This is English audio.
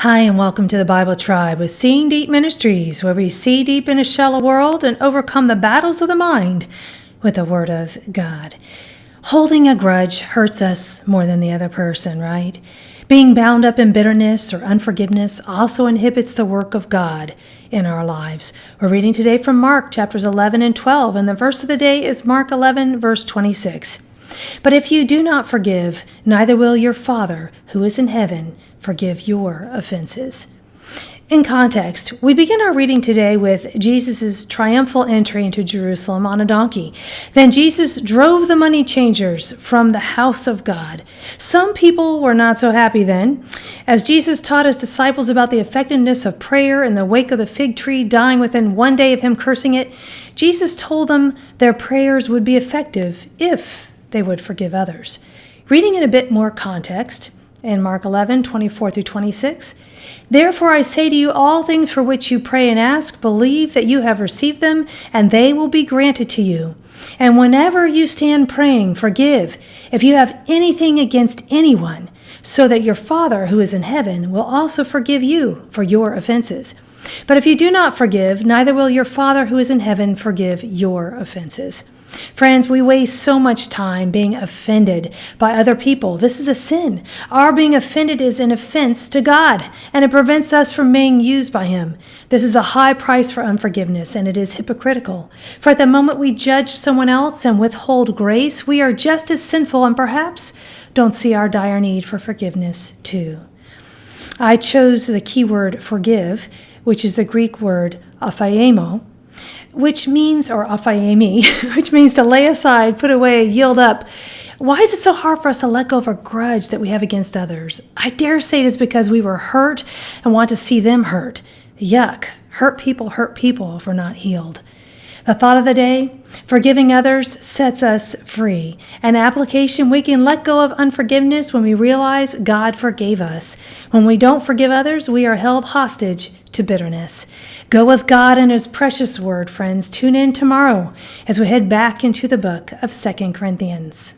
Hi, and welcome to the Bible Tribe with Seeing Deep Ministries, where we see deep in a shallow world and overcome the battles of the mind with the Word of God. Holding a grudge hurts us more than the other person, right? Being bound up in bitterness or unforgiveness also inhibits the work of God in our lives. We're reading today from Mark chapters 11 and 12, and the verse of the day is Mark 11, verse 26. But if you do not forgive, neither will your Father, who is in heaven, forgive your offenses. In context, we begin our reading today with Jesus' triumphal entry into Jerusalem on a donkey. Then Jesus drove the money changers from the house of God. Some people were not so happy then. As Jesus taught his disciples about the effectiveness of prayer in the wake of the fig tree dying within one day of him cursing it, Jesus told them their prayers would be effective if they would forgive others. Reading in a bit more context, in Mark 11, 24 through 26, therefore I say to you, all things for which you pray and ask, believe that you have received them, and they will be granted to you. And whenever you stand praying, forgive if you have anything against anyone, so that your Father who is in heaven will also forgive you for your offenses. But if you do not forgive, neither will your Father who is in heaven forgive your offenses. Friends, we waste so much time being offended by other people. This is a sin. Our being offended is an offense to God, and it prevents us from being used by Him. This is a high price for unforgiveness, and it is hypocritical. For at the moment we judge someone else and withhold grace, we are just as sinful and perhaps don't see our dire need for forgiveness too. I chose the keyword forgive, which is the Greek word aphiemo, which means to lay aside, put away, yield up. Why is it so hard for us to let go of a grudge that we have against others? I dare say it is because we were hurt and want to see them hurt. Yuck. Hurt people if we're not healed. The thought of the day, forgiving others sets us free. An application, we can let go of unforgiveness when we realize God forgave us. When we don't forgive others, we are held hostage to bitterness. Go with God and His precious word, friends. Tune in tomorrow as we head back into the book of 2 Corinthians.